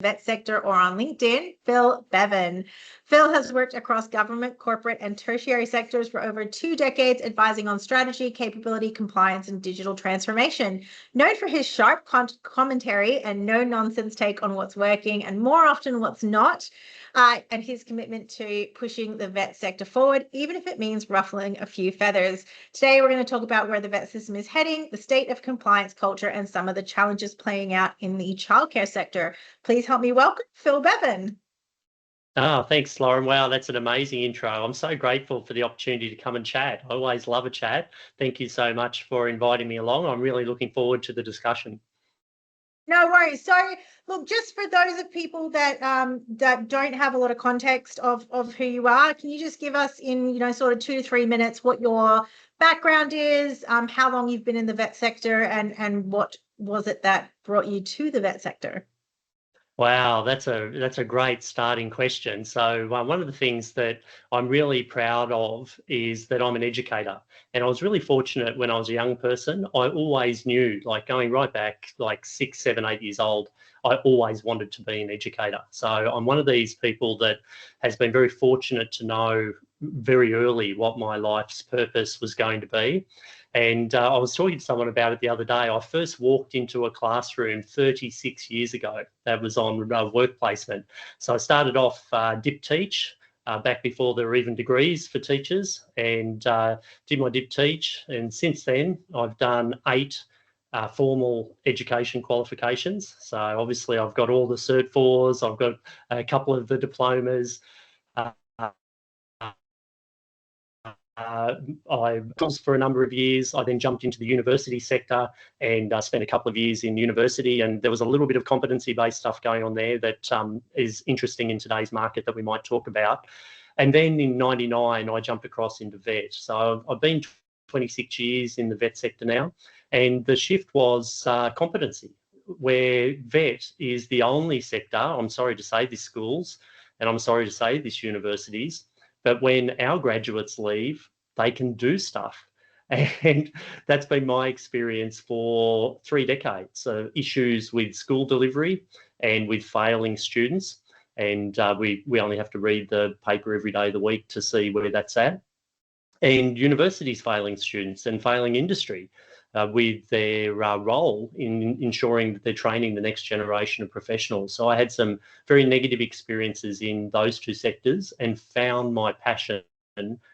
vet sector or on LinkedIn, Phil Bevan. Phil has worked across government, corporate, and tertiary sectors for over 2 decades, advising on strategy, capability, compliance, and digital transformation. Known for his sharp commentary and no-nonsense take on what's working and more often what's not, and his commitment to pushing the vet sector forward, even if it means ruffling a few feathers. Today, we're going to talk about where the vet system is heading, the state of compliance culture, and some of the challenges playing out in the childcare sector. Please help me welcome Phil Bevan. Oh, thanks, Lauren. Wow, that's an amazing intro. I'm so grateful for the opportunity to come and chat. I always love a chat. Thank you so much for inviting me along. I'm really looking forward to the discussion. No worries. So, look, just for those of people that that don't have a lot of context of who you are, can you just give us in sort of 2 to 3 minutes what your background is, how long you've been in the vet sector, and what was it that brought you to the vet sector? Wow, that's a great starting question. So one of the things that I'm really proud of is that I'm an educator, and I was really fortunate when I was a young person. I always knew, like going right back, like 6, 7, 8 years old, I always wanted to be an educator. So I'm one of these people that has been very fortunate to know very early what my life's purpose was going to be. And I was talking to someone about it the other day. I first walked into a classroom 36 years ago. That was on work placement. So I started off dip teach back before there were even degrees for teachers, and did my dip teach. And since then, I've done 8 formal education qualifications. So obviously, I've got all the Cert 4s. I've got a couple of the diplomas. I was for a number of years. I then jumped into the university sector and spent a couple of years in university, and there was a little bit of competency-based stuff going on there that is interesting in today's market that we might talk about. And then in '99, I jumped across into vet. So I've been 26 years in the vet sector now, and the shift was competency, where vet is the only sector, I'm sorry to say this schools, and I'm sorry to say this universities, but when our graduates leave, they can do stuff. And that's been my experience for 3 decades. So issues with school delivery and with failing students. And we only have to read the paper every day of the week to see where that's at. And universities failing students and failing industry with their role in ensuring that they're training the next generation of professionals. So I had some very negative experiences in those 2 sectors and found my passion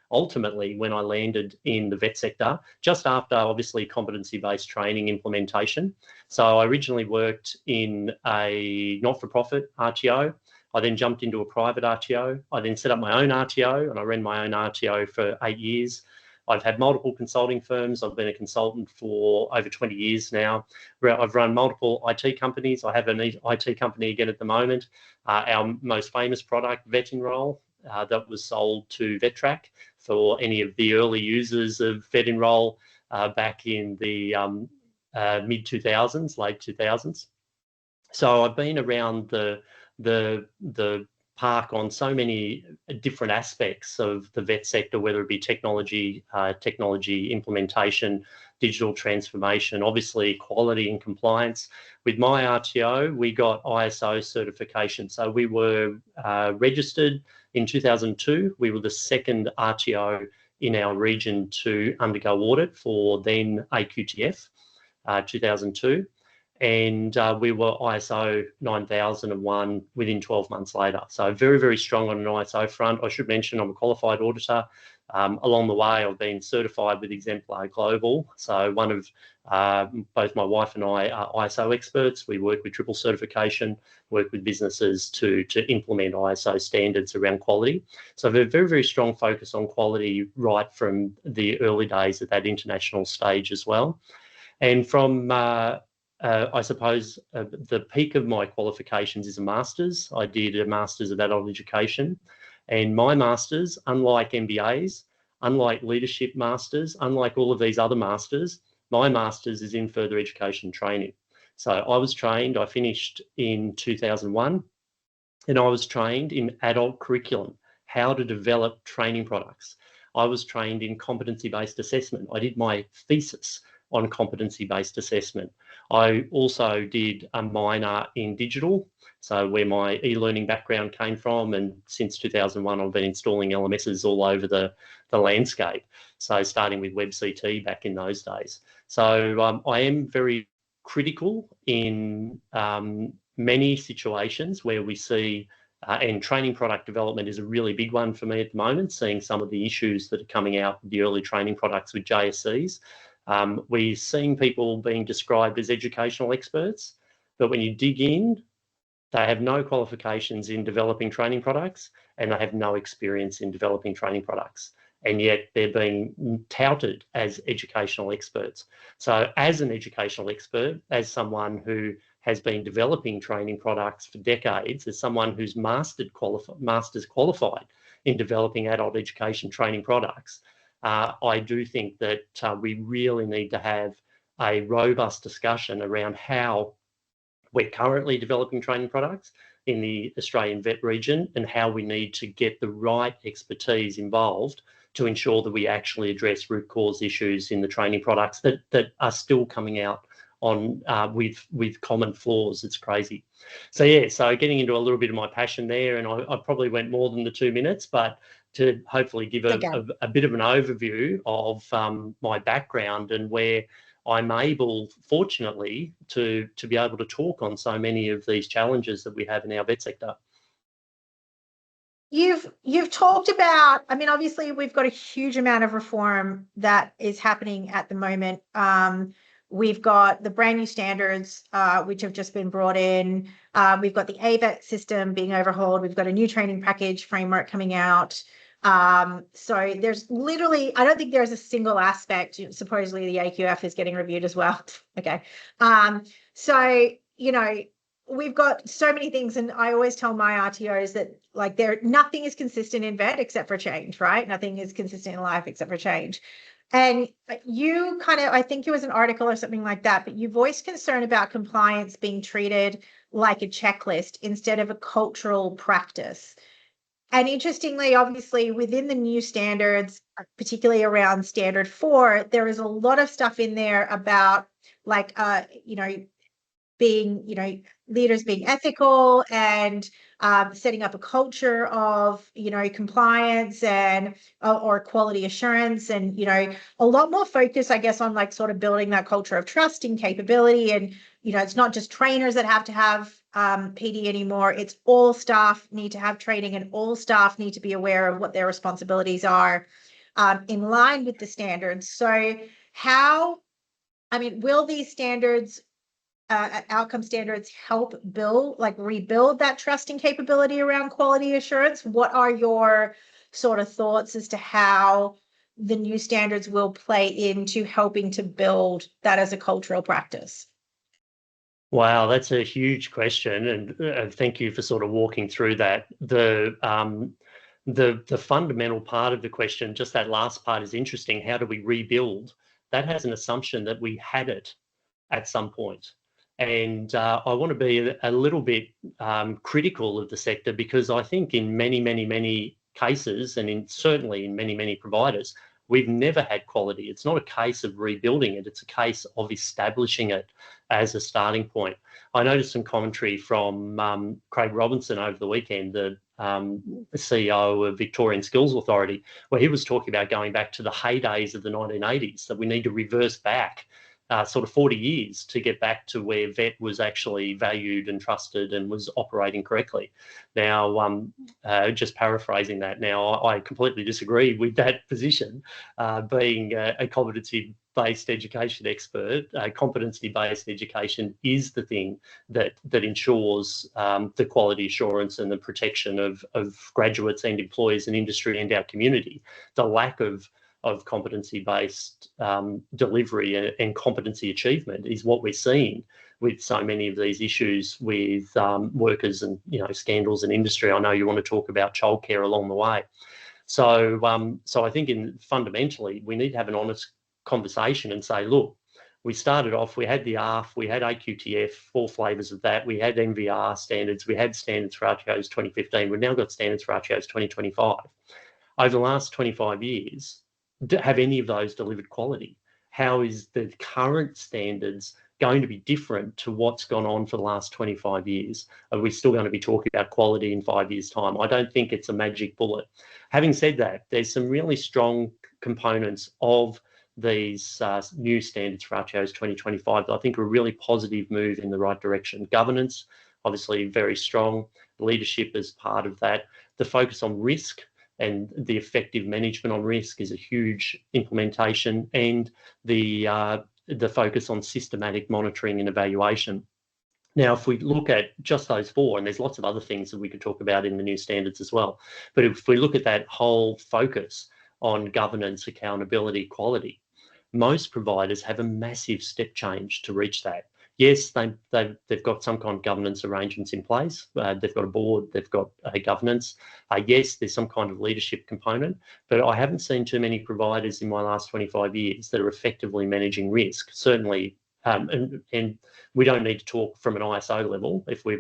ultimately when I landed in the vet sector, just after obviously competency-based training implementation. So I originally worked in a not-for-profit RTO. I then jumped into a private RTO. I then set up my own RTO, and I ran my own RTO for 8 years. I've had multiple consulting firms. I've been a consultant for over 20 years now. I've run multiple IT companies. I have an IT company again at the moment. Our most famous product, VetEnroll, that was sold to VetTrack for any of the early users of VetEnroll back in the mid-2000s, late 2000s. So I've been around the park on so many different aspects of the vet sector, whether it be technology implementation, digital transformation, obviously quality and compliance. With my RTO, we got ISO certification. So we were registered in 2002. We were the second RTO in our region to undergo audit for then AQTF 2002. And we were ISO 9001 within 12 months later. So very, very strong on an ISO front. I should mention I'm a qualified auditor. Along the way, I've been certified with Exemplar Global. So one of both my wife and I are ISO experts. We work with triple certification, work with businesses to implement ISO standards around quality. So I have a very, very strong focus on quality right from the early days at that international stage as well. And from I suppose the peak of my qualifications is a master's. I did a master's of adult education, and my master's, unlike MBAs, unlike leadership masters, unlike all of these other masters, my master's is in further education training. So I was trained, I finished in 2001, and I was trained in adult curriculum, how to develop training products. I was trained in competency-based assessment. I did my thesis on competency-based assessment. I also did a minor in digital, so where my e-learning background came from, and since 2001 I've been installing LMSs all over the landscape, so starting with WebCT back in those days. So I am very critical in many situations where we see, and training product development is a really big one for me at the moment, seeing some of the issues that are coming out with the early training products with JSCs. We're seeing people being described as educational experts, but when you dig in, they have no qualifications in developing training products and they have no experience in developing training products. And yet they're being touted as educational experts. So as an educational expert, as someone who has been developing training products for decades, as someone who's master's qualified in developing adult education training products, I do think that we really need to have a robust discussion around how we're currently developing training products in the Australian vet region and how we need to get the right expertise involved to ensure that we actually address root cause issues in the training products that are still coming out on with common flaws. It's crazy. So yeah, so getting into a little bit of my passion there, and I probably went more than the 2 minutes, but to hopefully give a bit of an overview of my background and where I'm able, fortunately, to be able to talk on so many of these challenges that we have in our vet sector. You've talked about, I mean, obviously we've got a huge amount of reform that is happening at the moment. We've got the brand new standards, which have just been brought in. We've got the AVET system being overhauled. We've got a new training package framework coming out. So there's literally, I don't think there's a single aspect. Supposedly the AQF is getting reviewed as well. Okay. So, you know, we've got so many things, and I always tell my RTOs that like nothing is consistent in vet except for change, right? Nothing is consistent in life except for change. And you kind of, I think it was an article or something like that, but you voiced concern about compliance being treated like a checklist instead of a cultural practice. And interestingly, obviously, within the new standards, particularly around standard 4, there is a lot of stuff in there about like, you know, being, you know, leaders being ethical and setting up a culture of, you know, compliance and or quality assurance, and, you know, a lot more focus, I guess, on like sort of building that culture of trust and capability. And, you know, it's not just trainers that have to have PD anymore. It's all staff need to have training, and all staff need to be aware of what their responsibilities are in line with the standards. So how, I mean, will these standards, outcome standards, help rebuild that trust and capability around quality assurance? What are your sort of thoughts as to how the new standards will play into helping to build that as a cultural practice? Wow, that's a huge question, and thank you for sort of walking through that. The fundamental part of the question, just that last part, is interesting. How do we rebuild? That has an assumption that we had it at some point. And I want to be a little bit critical of the sector, because I think in many cases, and certainly in many providers, we've never had quality. It's not a case of rebuilding it. It's a case of establishing it as a starting point. I noticed some commentary from Craig Robinson over the weekend, the CEO of Victorian Skills Authority, where he was talking about going back to the heydays of the 1980s, that we need to reverse back sort of 40 years to get back to where vet was actually valued and trusted and was operating correctly. Now, just paraphrasing that, now I completely disagree with that position. Being a competency-based education expert, competency-based education is the thing that ensures the quality assurance and the protection of graduates and employers and industry and our community. The lack of competency-based delivery and competency achievement is what we're seeing with so many of these issues with workers and, you know, scandals in industry. I know you want to talk about childcare along the way. So I think fundamentally we need to have an honest conversation and say, look, we started off, we had the ARF, we had AQTF, 4 flavours of that, we had NVR standards, we had standards for RTOs 2015, we've now got standards for RTOs 2025. Over the last 25 years, have any of those delivered quality? how is the current standards going to be different to what's gone on for the last 25 years? Are we still going to be talking about quality in 5 years' time? I don't think it's a magic bullet. Having said that, there's some really strong components of these new standards for RTOs 2025 that I think are a really positive move in the right direction. Governance, obviously very strong. Leadership is part of that. The focus on risk and the effective management on risk is a huge implementation, and the focus on systematic monitoring and evaluation. Now, if we look at just those four, and there's lots of other things that we could talk about in the new standards as well, but if we look at that whole focus on governance, accountability, quality, most providers have a massive step change to reach that. Yes, they've got some kind of governance arrangements in place. They've got a board, they've got governance. Yes, there's some kind of leadership component, but I haven't seen too many providers in my last 25 years that are effectively managing risk. Certainly, and we don't need to talk from an ISO level. If we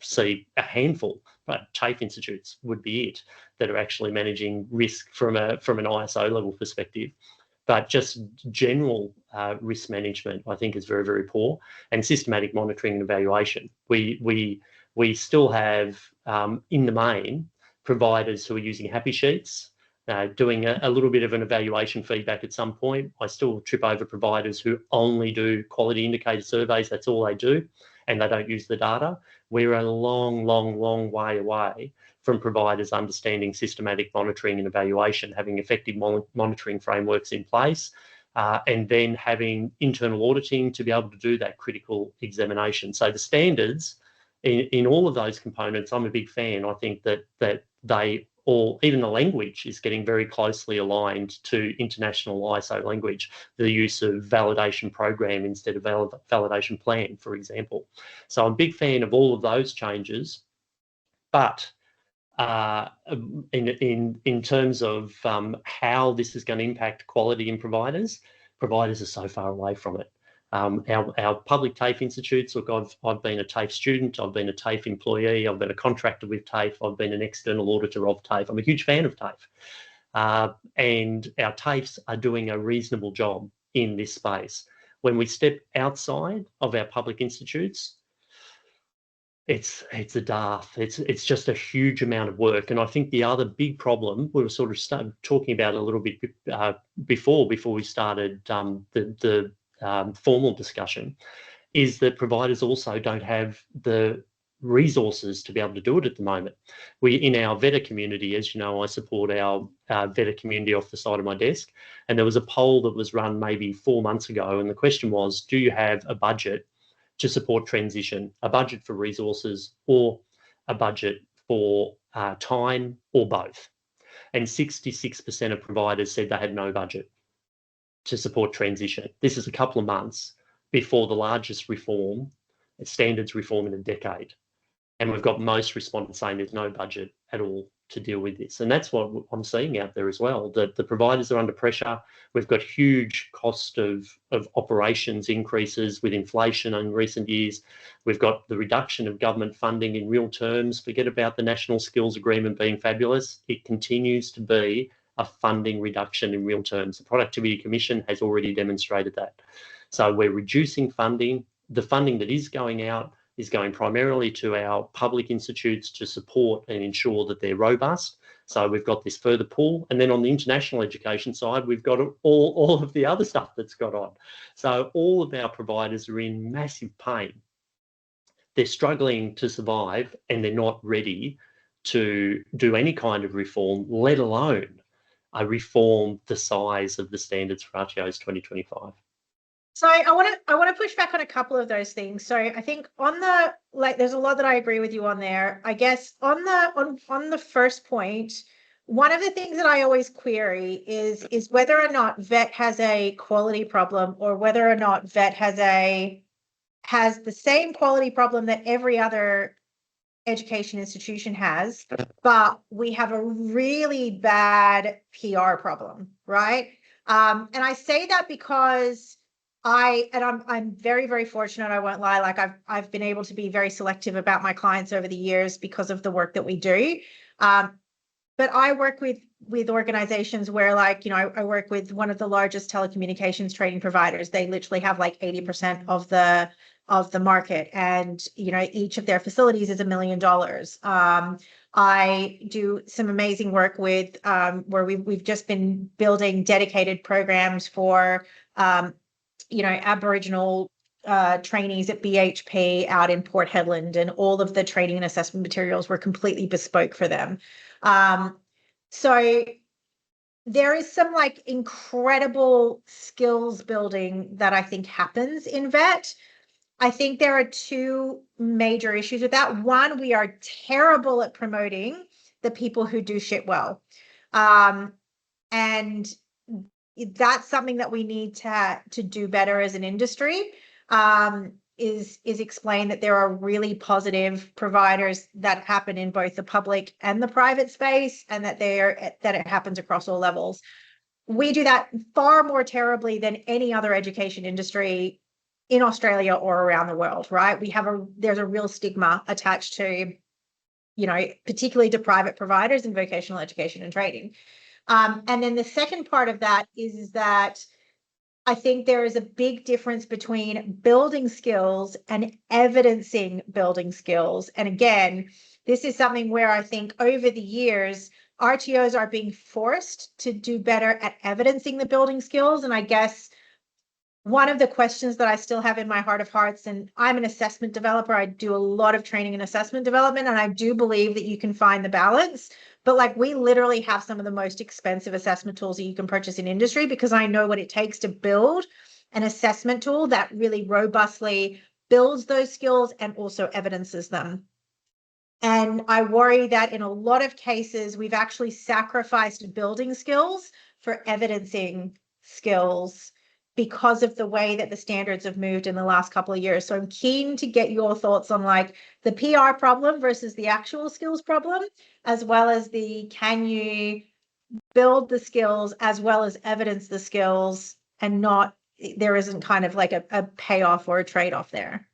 see a handful, but TAFE institutes would be it, that are actually managing risk from an ISO level perspective. But just general risk management, I think, is very, very poor. And systematic monitoring and evaluation. We still have, in the main, providers who are using happy sheets, doing a little bit of an evaluation feedback at some point. I still trip over providers who only do quality indicator surveys. That's all they do, and they don't use the data. We're a long, long, long way away from providers understanding systematic monitoring and evaluation, having effective monitoring frameworks in place, and then having internal auditing to be able to do that critical examination. So the standards in all of those components, I'm a big fan. I think that they all, even the language is getting very closely aligned to international ISO language, the use of validation program instead of validation plan, for example. So I'm a big fan of all of those changes, but in terms of how this is going to impact quality in providers are so far away from it. Our public TAFE institutes, look, I've been a TAFE student, I've been a TAFE employee, I've been a contractor with TAFE, I've been an external auditor of TAFE. I'm a huge fan of TAFE. And our TAFEs are doing a reasonable job in this space. When we step outside of our public institutes, it's a daft. It's just a huge amount of work. And I think the other big problem, we were sort of talking about a little bit before we started the formal discussion, is that providers also don't have the resources to be able to do it at the moment. In our VETA community, as you know, I support our VETA community off the side of my desk, and there was a poll that was run maybe 4 months ago, and the question was, do you have a budget to support transition, a budget for resources, or a budget for time, or both? And 66% of providers said they had no budget to support transition. This is a couple of months before the largest reform, standards reform in a decade. And we've got most respondents saying there's no budget at all to deal with this. And that's what I'm seeing out there as well, that the providers are under pressure. We've got huge cost of operations increases with inflation in recent years. We've got the reduction of government funding in real terms. Forget about the National Skills Agreement being fabulous. It continues to be a funding reduction in real terms. The Productivity Commission has already demonstrated that. So we're reducing funding. The funding that is going out is going primarily to our public institutes to support and ensure that they're robust. So we've got this further pull. And then on the international education side, we've got all of the other stuff that's got on. So all of our providers are in massive pain. They're struggling to survive, and they're not ready to do any kind of reform, let alone a reform the size of the standards for RTOs 2025. So I want to push back on a couple of those things. So I think on the, like, there's a lot that I agree with you on there. I guess on the first point, one of the things that I always query is whether or not VET has a quality problem, or whether or not VET has the same quality problem that every other education institution has, but we have a really bad PR problem, right? And I say that because I'm very, very fortunate. I won't lie. Like I've been able to be very selective about my clients over the years because of the work that we do. but I work with organizations where, like, I work with one of the largest telecommunications trading providers. They literally have like 80% of the market, and each of their facilities is $1 million. I do some amazing work with where we've just been building dedicated programs for Aboriginal trainees at BHP out in Port Hedland, and all of the training and assessment materials were completely bespoke for them. So there is some like incredible skills building that I think happens in VET. I think there are two major issues with that. One, we are terrible at promoting the people who do shit well. And that's something that we need to do better as an industry, is explain that there are really positive providers that happen in both the public and the private space, and that it happens across all levels. We do that far more terribly than any other education industry in Australia or around the world, right? There's a real stigma attached to, particularly to private providers in vocational education and training. And then the second part of that is that I think there is a big difference between building skills and evidencing building skills. And again, this is something where I think over the years, RTOs are being forced to do better at evidencing the building skills. And I guess one of the questions that I still have in my heart of hearts, and I'm an assessment developer, I do a lot of training and assessment development, and I do believe that you can find the balance. But like, we literally have some of the most expensive assessment tools that you can purchase in industry, because I know what it takes to build an assessment tool that really robustly builds those skills and also evidences them. And I worry that in a lot of cases, we've actually sacrificed building skills for evidencing skills because of the way that the standards have moved in the last couple of years. So I'm keen to get your thoughts on like the PR problem versus the actual skills problem, as well as can you build the skills as well as evidence the skills, and there isn't kind of like a payoff or a trade-off there.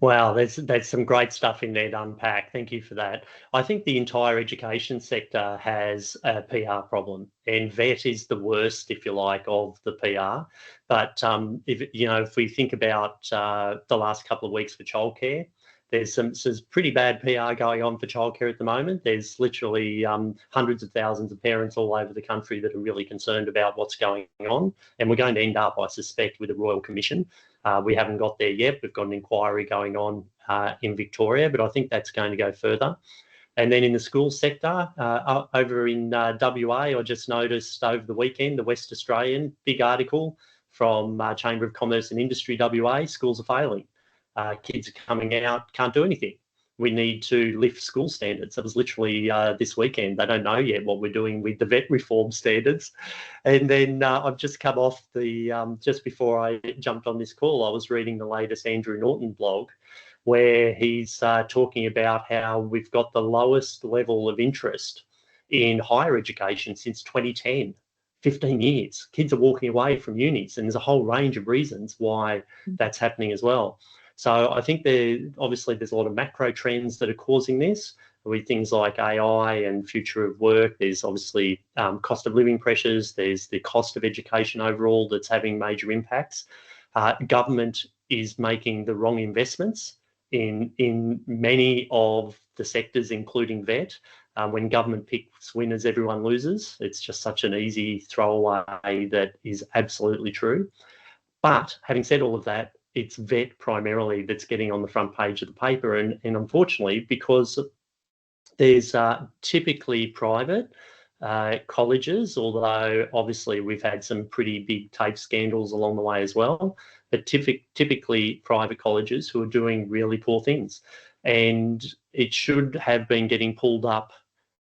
Wow, there's some great stuff in there to unpack. Thank you for that. I think the entire education sector has a PR problem, and VET is the worst, if you like, of the PR. But if we think about the last couple of weeks for childcare, there's some pretty bad PR going on for childcare at the moment. There's literally hundreds of thousands of parents all over the country that are really concerned about what's going on, and we're going to end up, I suspect, with a Royal Commission. We haven't got there yet. We've got an inquiry going on in Victoria, but I think that's going to go further. And then in the school sector, over in WA, I just noticed over the weekend, the West Australian, big article from Chamber of Commerce and Industry WA, schools are failing. Kids are coming out, can't do anything. We need to lift school standards. That was literally this weekend. They don't know yet what we're doing with the VET reform standards. And then I've just come off just before I jumped on this call, I was reading the latest Andrew Norton blog, where he's talking about how we've got the lowest level of interest in higher education since 2010. 15 years. Kids are walking away from unis, and there's a whole range of reasons why that's happening as well. So I think there's a lot of macro trends that are causing this, with things like AI and future of work. There's obviously cost of living pressures. There's the cost of education overall that's having major impacts. Government is making the wrong investments in many of the sectors, including VET. When government picks winners, everyone loses. It's just such an easy throwaway that is absolutely true. But having said all of that, it's VET primarily that's getting on the front page of the paper. And unfortunately, because there's typically private colleges, although obviously we've had some pretty big TAFE scandals along the way as well, but typically private colleges who are doing really poor things. And it should have been getting pulled up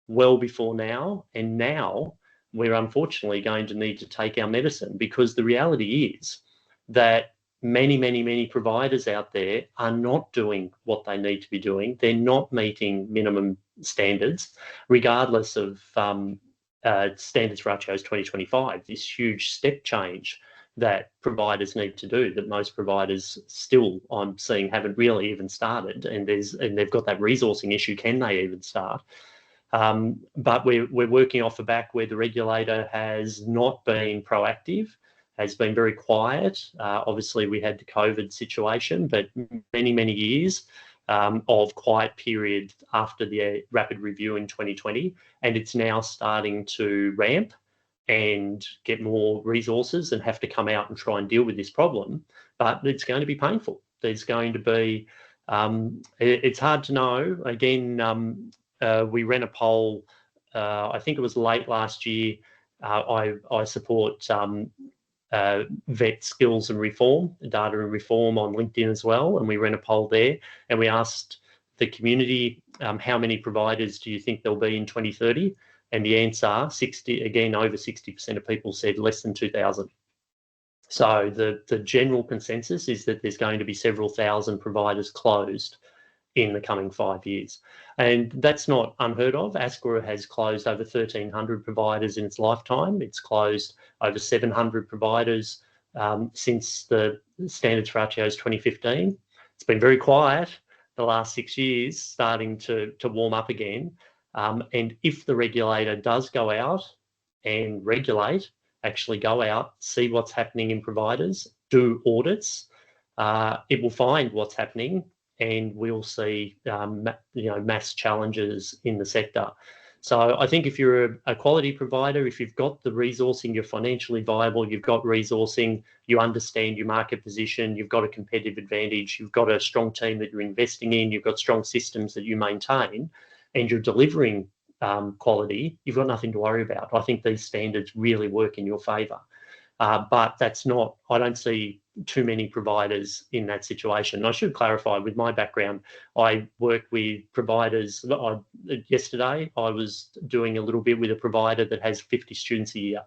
well before now. And now we're unfortunately going to need to take our medicine, because the reality is that many providers out there are not doing what they need to be doing. They're not meeting minimum standards, regardless of standards for RTOs 2025, this huge step change that providers need to do, that most providers still, I'm seeing, haven't really even started. And they've got that resourcing issue. Can they even start? But we're working off the back where the regulator has not been proactive, has been very quiet. Obviously, we had the COVID situation, but many years of quiet period after the rapid review in 2020, and it's now starting to ramp and get more resources and have to come out and try and deal with this problem. But it's going to be painful. There's going to be, it's hard to know. Again, we ran a poll, I think it was late last year. I support vet skills and reform, data and reform on LinkedIn as well. And we ran a poll there and we asked the community, how many providers do you think there'll be in 2030? And the answer, over 60% of people said less than 2,000. So the general consensus is that there's going to be several thousand providers closed in the coming 5 years. And that's not unheard of. ASQA has closed over 1,300 providers in its lifetime. It's closed over 700 providers since the standards for RTOs 2015. It's been very quiet the last 6 years, starting to warm up again. And if the regulator does go out and regulate, actually go out, see what's happening in providers, do audits, it will find what's happening, and we'll see mass challenges in the sector. So I think if you're a quality provider, if you've got the resourcing, you're financially viable, you've got resourcing, you understand your market position, you've got a competitive advantage, you've got a strong team that you're investing in, you've got strong systems that you maintain, and you're delivering quality, you've got nothing to worry about. I think these standards really work in your favour. But that's not, I don't see too many providers in that situation. And I should clarify, with my background, I work with providers. Yesterday, I was doing a little bit with a provider that has 50 students a year.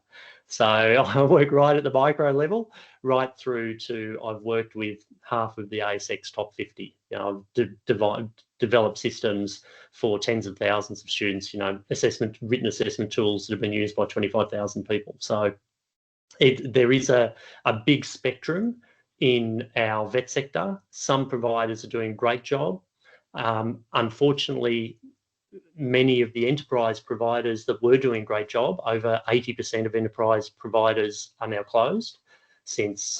So I work right at the micro level, right through to I've worked with half of the ASX top 50. I've developed systems for tens of thousands of students, written assessment tools that have been used by 25,000 people. So there is a big spectrum in our vet sector. Some providers are doing a great job. Unfortunately, many of the enterprise providers that were doing a great job, over 80% of enterprise providers are now closed since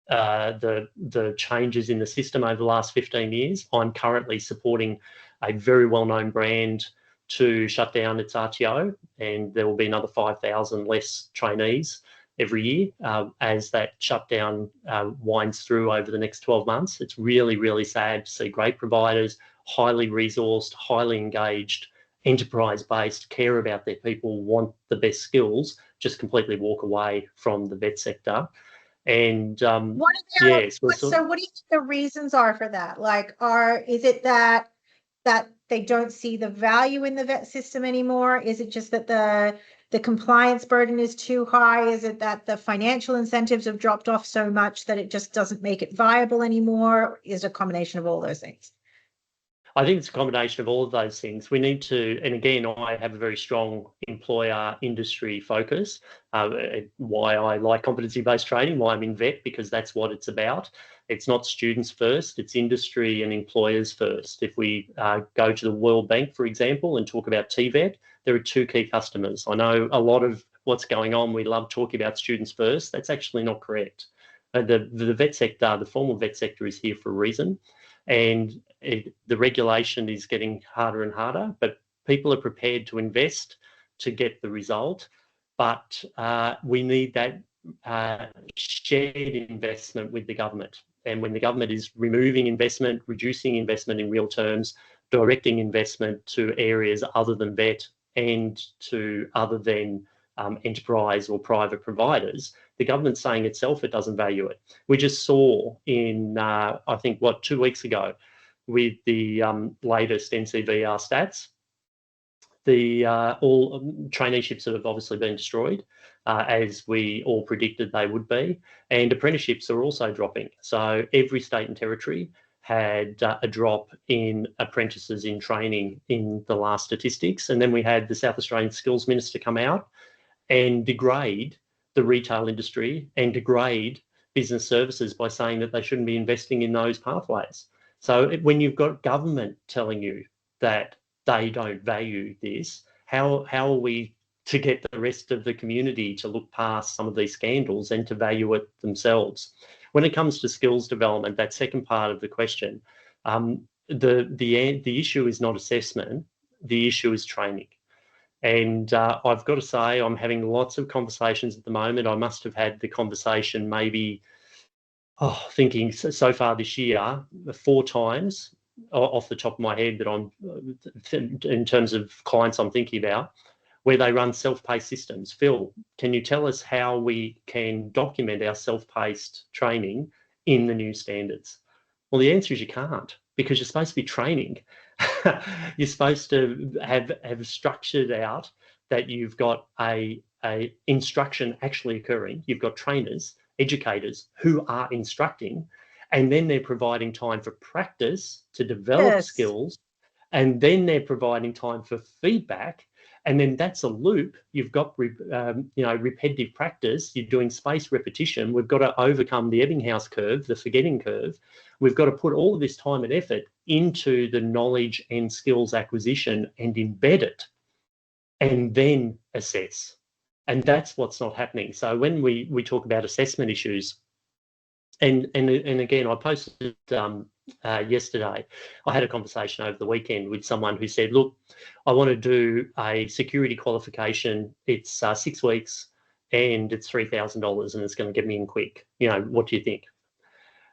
the changes in the system over the last 15 years. I'm currently supporting a very well-known brand to shut down its RTO, and there will be another 5,000 less trainees every year as that shutdown winds through over the next 12 months. It's really sad to see great providers, highly resourced, highly engaged, enterprise-based, care about their people, want the best skills, just completely walk away from the vet sector. And so what do you think the reasons are for that? Is it that they don't see the value in the vet system anymore? Is it just that the compliance burden is too high? Is it that the financial incentives have dropped off so much that it just doesn't make it viable anymore? Is it a combination of all those things? I think it's a combination of all of those things. We need to, and again, I have a very strong employer industry focus. Why I like competency-based training, why I'm in vet, because that's what it's about. It's not students first, it's industry and employers first. If we go to the World Bank, for example, and talk about TVET, there are two key customers. I know a lot of what's going on, we love talking about students first. That's actually not correct. The vet sector, the formal vet sector, is here for a reason. And the regulation is getting harder and harder, but people are prepared to invest to get the result. But we need that shared investment with the government. And when the government is removing investment, reducing investment in real terms, directing investment to areas other than vet and to other than enterprise or private providers, the government's saying itself it doesn't value it. We just saw in, I think, 2 weeks ago, with the latest NCVR stats, all traineeships have obviously been destroyed, as we all predicted they would be, and apprenticeships are also dropping. So every state and territory had a drop in apprentices in training in the last statistics. And then we had the South Australian Skills Minister come out and degrade the retail industry and degrade business services by saying that they shouldn't be investing in those pathways. So when you've got government telling you that they don't value this, how are we to get the rest of the community to look past some of these scandals and to value it themselves? When it comes to skills development, that second part of the question, the issue is not assessment, the issue is training. And I've got to say, I'm having lots of conversations at the moment. I must have had the conversation maybe, thinking so far this year, 4 times off the top of my head that I'm, in terms of clients I'm thinking about, where they run self-paced systems. Phil, can you tell us how we can document our self-paced training in the new standards? Well, the answer is you can't, because you're supposed to be training. You're supposed to have structured out that you've got a instruction actually occurring. You've got trainers, educators who are instructing, and then they're providing time for practice to develop skills, and then they're providing time for feedback. And then that's a loop. You've got repetitive practice. You're doing spaced repetition. We've got to overcome the Ebbinghaus curve, the forgetting curve. We've got to put all of this time and effort into the knowledge and skills acquisition and embed it, and then assess. And that's what's not happening. So when we talk about assessment issues, and again, I posted yesterday, I had a conversation over the weekend with someone who said, look, I want to do a security qualification. It's 6 weeks and it's $3,000 and it's going to get me in quick. What do you think?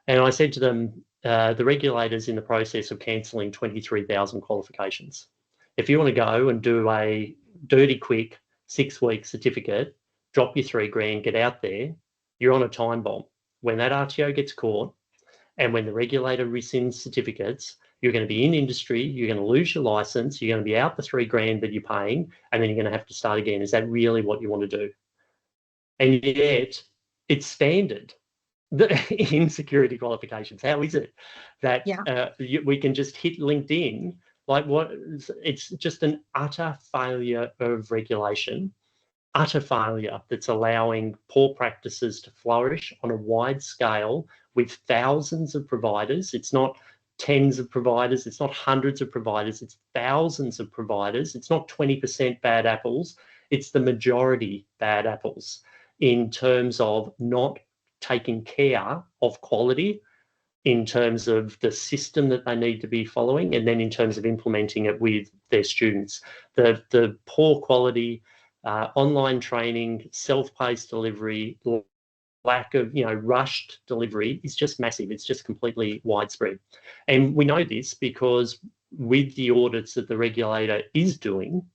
And I said to them, the regulator's in the process of cancelling 23,000 qualifications. If you want to go and do a dirty quick 6-week certificate, drop your $3,000, get out there, you're on a time bomb. When that RTO gets caught, and when the regulator rescinds certificates, you're going to be in industry, you're going to lose your license, you're going to be out the $3,000 that you're paying, and then you're going to have to start again. Is that really what you want to do? And yet, it's standard in security qualifications. How is it that we can just hit LinkedIn? It's just an utter failure of regulation, utter failure that's allowing poor practices to flourish on a wide scale with thousands of providers. It's not tens of providers, it's not hundreds of providers, it's thousands of providers. It's not 20% bad apples, it's the majority bad apples in terms of not taking care of quality, in terms of the system that they need to be following, and then in terms of implementing it with their students. The poor quality online training, self-paced delivery, lack of rushed delivery is just massive. It's just completely widespread. And we know this because with the audits that the regulator is doing,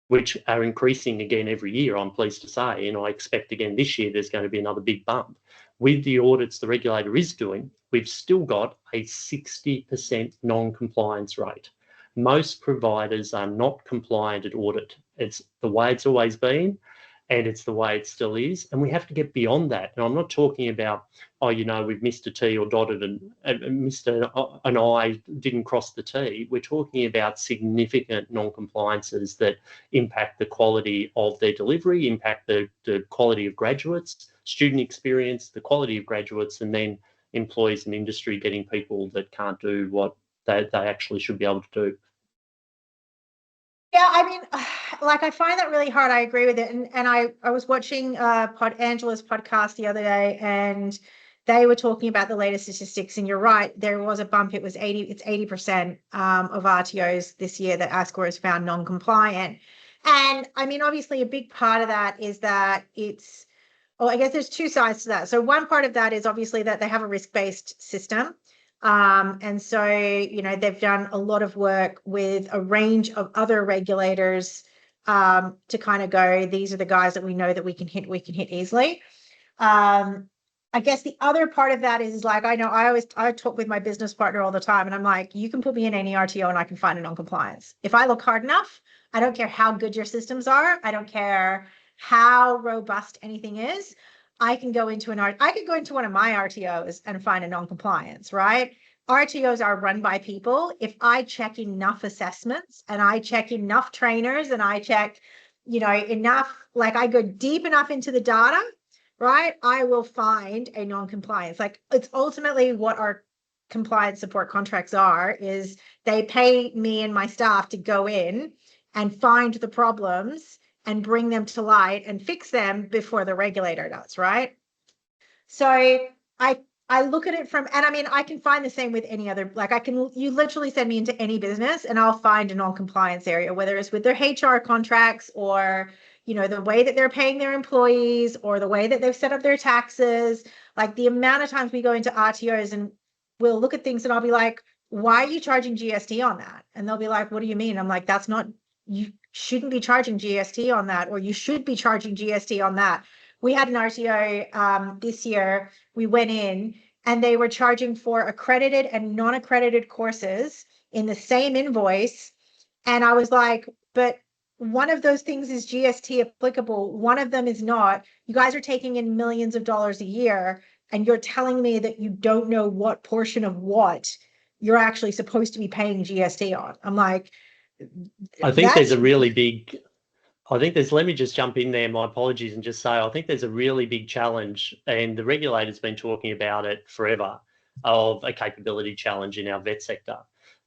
which are increasing again every year, I'm pleased to say, and I expect again this year there's going to be another big bump. With the audits the regulator is doing, we've still got a 60% non-compliance rate. Most providers are not compliant at audit. It's the way it's always been, and it's the way it still is. And we have to get beyond that. And I'm not talking about, we've missed a T or dotted and missed an I, didn't cross the T. We're talking about significant non-compliances that impact the quality of their delivery, impact the quality of graduates, student experience, the quality of graduates, and then employees and industry getting people that can't do what they actually should be able to do. Yeah, I mean, I find that really hard. I agree with it. And I was watching Angela's podcast the other day, and they were talking about the latest statistics. And you're right, there was a bump. It's 80% of RTOs this year that ASCOR has found non-compliant. And I mean, obviously, a big part of that is that I guess there's 2 sides to that. So one part of that is obviously that they have a risk-based system. And so, they've done a lot of work with a range of other regulators to kind of go, these are the guys that we know that we can hit easily. I guess the other part of that is I talk with my business partner all the time, and I'm like, you can put me in any RTO and I can find a non-compliance. If I look hard enough, I don't care how good your systems are. I don't care how robust anything is. I can go into one of my RTOs and find a non-compliance, right? RTOs are run by people. If I check enough assessments and I check enough trainers and I check, enough, I go deep enough into the data, right? I will find a non-compliance. It's ultimately what our compliance support contracts are, is they pay me and my staff to go in and find the problems and bring them to light and fix them before the regulator does, right? So I look at it from, and I mean, I can find the same with any other, like you literally send me into any business and I'll find a non-compliance area, whether it's with their HR contracts or, you know, the way that they're paying their employees or the way that they've set up their taxes. Like the amount of times we go into RTOs and we'll look at things and I'll be like, why are you charging GST on that? And they'll be like, what do you mean? I'm like, that's not, you shouldn't be charging GST on that, or you should be charging GST on that. We had an RTO this year. We went in and they were charging for accredited and non-accredited courses in the same invoice. And I was like, but one of those things is GST applicable. One of them is not. You guys are taking in millions of dollars a year and you're telling me that you don't know what portion of what you're actually supposed to be paying GST on. I'm like, I think there's a really big, let me just jump in there, my apologies, and just say, I think there's a really big challenge, and the regulator's been talking about it forever, of a capability challenge in our vet sector.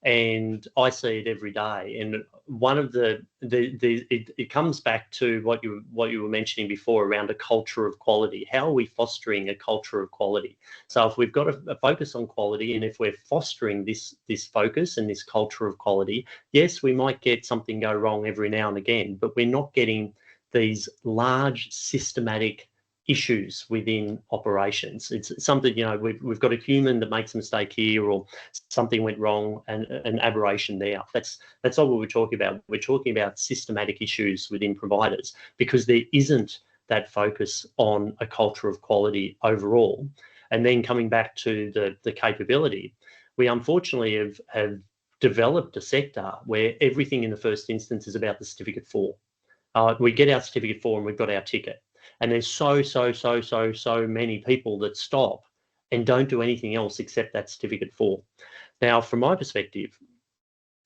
And I see it every day. And one of it comes back to what you were mentioning before around a culture of quality. How are we fostering a culture of quality? So if we've got a focus on quality, and if we're fostering this focus and this culture of quality, yes, we might get something go wrong every now and again, but we're not getting these large systematic issues within operations. It's something, you know, we've got a human that makes a mistake here, or something went wrong, and an aberration there. That's not what we're talking about. We're talking about systematic issues within providers, because there isn't that focus on a culture of quality overall. And then coming back to the capability, we unfortunately have developed a sector where everything in the first instance is about the certificate 4. We get our certificate 4 and we've got our ticket. And there's so many people that stop and don't do anything else except that certificate 4. Now, from my perspective,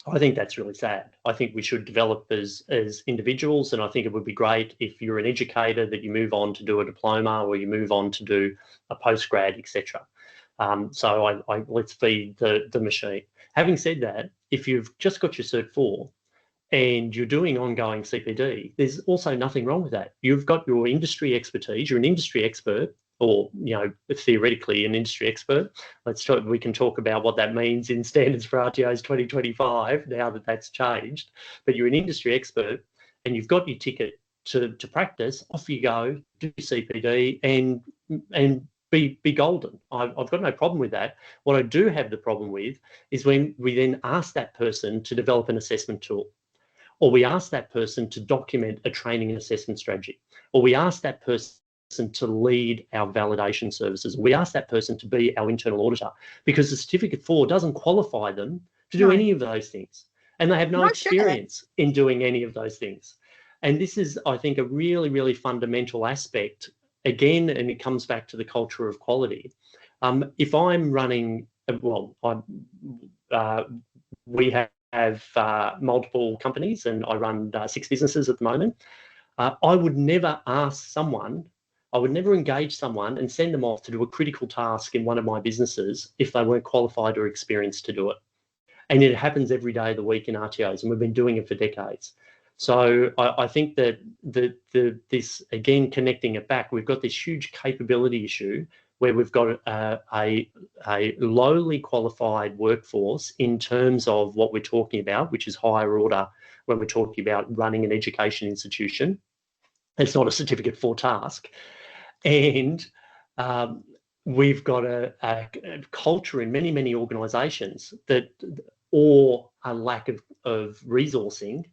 I think that's really sad. I think we should develop as individuals, and I think it would be great if you're an educator that you move on to do a diploma, or you move on to do a postgrad, etc. So let's feed the machine. Having said that, if you've just got your Cert 4, and you're doing ongoing CPD, there's also nothing wrong with that. You've got your industry expertise, you're an industry expert, or, you know, theoretically an industry expert. We can talk about what that means in standards for RTOs 2025, now that that's changed. But you're an industry expert and you've got your ticket to practice, off you go, do CPD and be golden. I've got no problem with that. What I do have the problem with is when we then ask that person to develop an assessment tool, or we ask that person to document a training and assessment strategy, or we ask that person to lead our validation services. We ask that person to be our internal auditor, because the certificate 4 doesn't qualify them to do any of those things. And they have no experience in doing any of those things. And this is, I think, a really, really fundamental aspect, again, and it comes back to the culture of quality. If I'm running, we have multiple companies, and I run 6 businesses at the moment. I would never engage someone and send them off to do a critical task in one of my businesses if they weren't qualified or experienced to do it. And it happens every day of the week in RTOs, and we've been doing it for decades. So I think that this, again, connecting it back, we've got this huge capability issue where we've got a lowly qualified workforce in terms of what we're talking about, which is higher order when we're talking about running an education institution. It's not a certificate 4 task. And we've got a culture in many, many organisations or a lack of resourcing.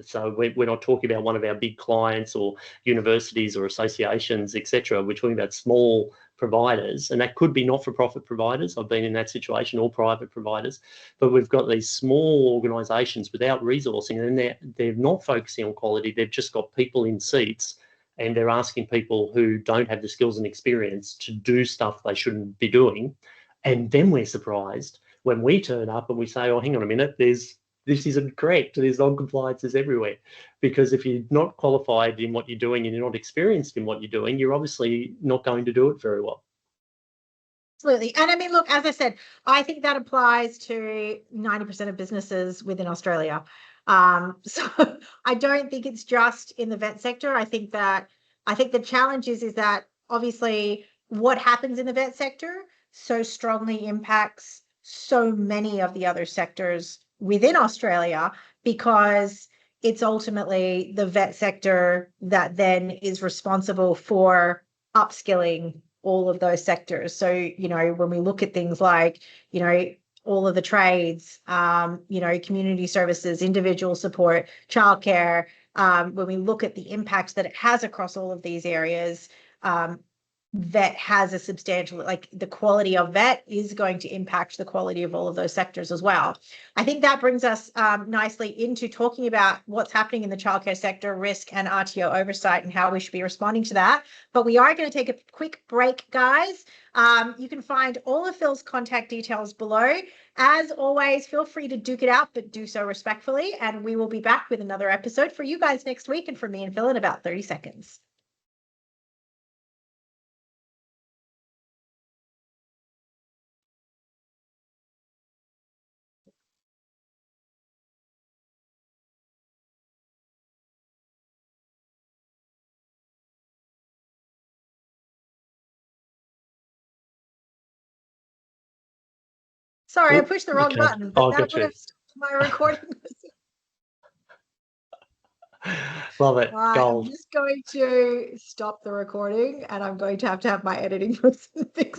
So we're not talking about one of our big clients or universities or associations, etc. We're talking about small providers, and that could be not-for-profit providers. I've been in that situation, or private providers. But we've got these small organisations without resourcing, and they're not focusing on quality. They've just got people in seats, and they're asking people who don't have the skills and experience to do stuff they shouldn't be doing. And then we're surprised when we turn up and we say, oh, hang on a minute, this isn't correct. There's non-compliances everywhere. Because if you're not qualified in what you're doing and you're not experienced in what you're doing, you're obviously not going to do it very well. Absolutely. And I mean, look, as I said, I think that applies to 90% of businesses within Australia. So I don't think it's just in the vet sector. I think the challenge is that obviously what happens in the vet sector so strongly impacts so many of the other sectors within Australia, because it's ultimately the vet sector that then is responsible for upskilling all of those sectors. So, when we look at things like, all of the trades, community services, individual support, childcare, when we look at the impact that it has across all of these areas, vet has a substantial, like the quality of vet is going to impact the quality of all of those sectors as well. I think that brings us nicely into talking about what's happening in the childcare sector, risk and RTO oversight, and how we should be responding to that. But we are going to take a quick break, guys. You can find all of Phil's contact details below. As always, feel free to duke it out, but do so respectfully. And we will be back with another episode for you guys next week, and for me and Phil in about 30 seconds. Sorry, I pushed the wrong button, but that would have stopped my recording. Love it. Right, I'm just going to stop the recording, and I'm going to have my editing person fix